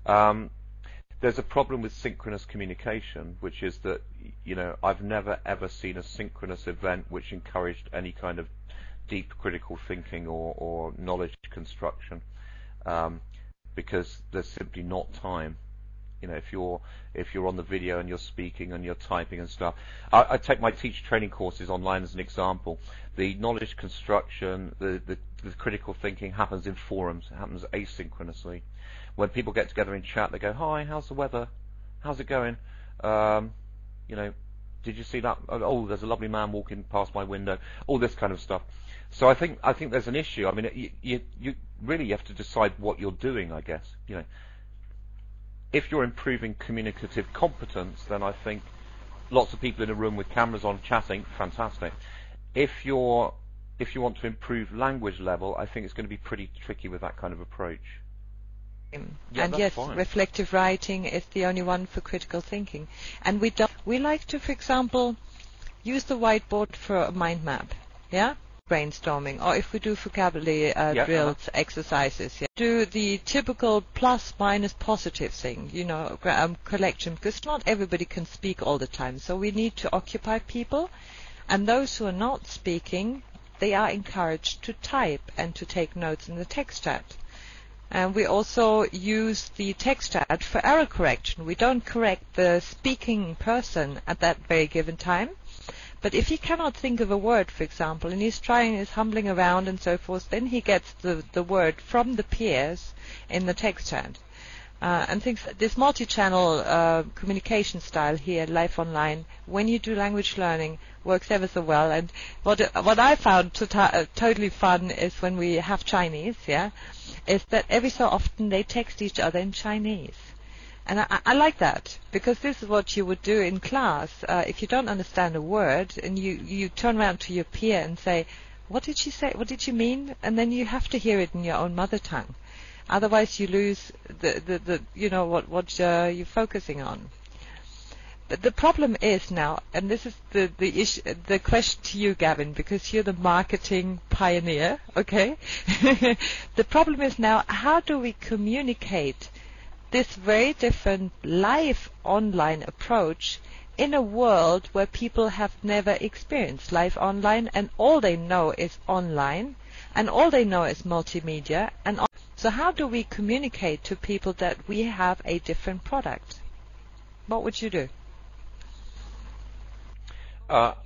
There's a problem with synchronous communication, which is that, I've never ever seen a synchronous event which encouraged any kind of deep critical thinking or knowledge construction, because there's simply not time. If you're on the video and you're speaking and you're typing and stuff. I take my teacher training courses online as an example. The knowledge construction, the critical thinking happens in forums. It happens asynchronously. When people get together in chat, they go, "Hi, how's the weather? How's it going? Did you see that? Oh, there's a lovely man walking past my window." All this kind of stuff. So I think there's an issue. I mean, you really have to decide what you're doing, I guess. If you're improving communicative competence, then I think lots of people in a room with cameras on chatting, fantastic. If you want to improve language level, I think it's going to be pretty tricky with that kind of approach. Yeah, and yes, fine. Reflective writing is the only one for critical thinking. And we like to, for example, use the whiteboard for a mind map, brainstorming, or if we do vocabulary drills, exercises, do the typical plus minus positive thing, collection, because not everybody can speak all the time, so we need to occupy people, and those who are not speaking, they are encouraged to type and to take notes in the text chat. And we also use the text chat for error correction. We don't correct the speaking person at that very given time. But if he cannot think of a word, for example, and he's humbling around and so forth, then he gets the word from the peers in the text chat. And things, this multi-channel communication style here, live online, when you do language learning, works ever so well. And what I found totally fun is when we have Chinese, is that every so often they text each other in Chinese. And I like that, because this is what you would do in class. If you don't understand a word and you turn around to your peer and say, "What did she say? What did she mean?" And then you have to hear it in your own mother tongue. Otherwise you lose what you're focusing on. But the problem is now, and this is the issue, the question to you, Gavin, because you're the marketing pioneer, okay? The problem is now, how do we communicate this very different live online approach in a world where people have never experienced live online, and all they know is online, and all they know is multimedia, so how do we communicate to people that we have a different product? What would you do? Wow,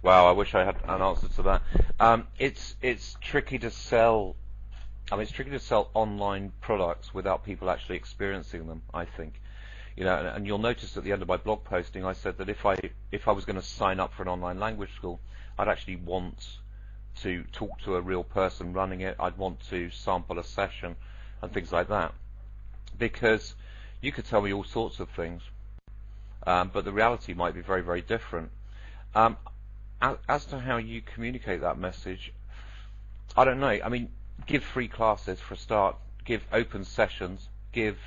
I wish I had an answer to that. It's tricky to sell. It's tricky to sell online products without people actually experiencing them, I think. And you'll notice at the end of my blog posting, I said that if I was going to sign up for an online language school, I'd actually want to talk to a real person running it. I'd want to sample a session and things like that, because you could tell me all sorts of things, but the reality might be very, very different. As to how you communicate that message, I don't know. Give free classes for a start, give open sessions, give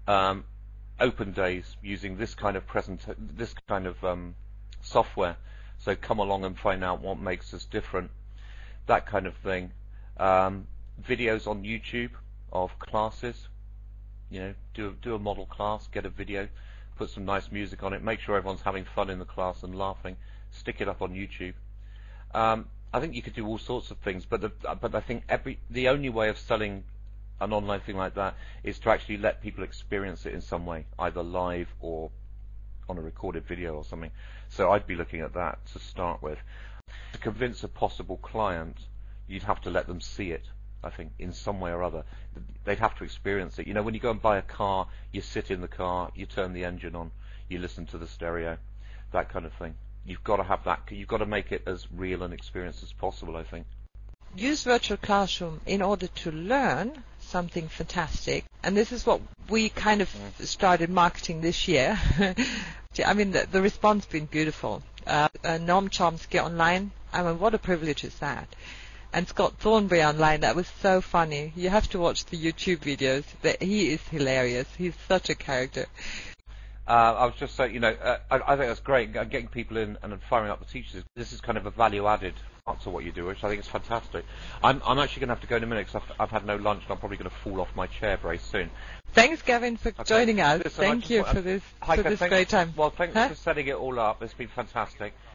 open days using this kind of software. So come along and find out what makes us different, that kind of thing. Videos on YouTube of classes, do a model class, get a video, put some nice music on it, make sure everyone's having fun in the class and laughing, stick it up on YouTube. I think you could do all sorts of things, but I think the only way of selling an online thing like that is to actually let people experience it in some way, either live or on a recorded video or something. So I'd be looking at that to start with. To convince a possible client, you'd have to let them see it, I think, in some way or other. They'd have to experience it. When you go and buy a car, you sit in the car, you turn the engine on, you listen to the stereo, that kind of thing. You've got to have that. You've got to make it as real an experience as possible, I think. Use virtual classroom in order to learn something fantastic, and this is what we kind of started marketing this year. The response has been beautiful. Noam Chomsky online, what a privilege is that. And Scott Thornberry online, that was so funny. You have to watch the YouTube videos. He is hilarious. He's such a character. I was just saying, I think that's great, getting people in and firing up the teachers. This is kind of a value added. to what you do, which I think is fantastic. I'm actually going to have to go in a minute because I've had no lunch and I'm probably going to fall off my chair very soon. Thanks, Gavin, for joining us. Thank you for this great time. Well, thanks for setting it all up. It's been fantastic.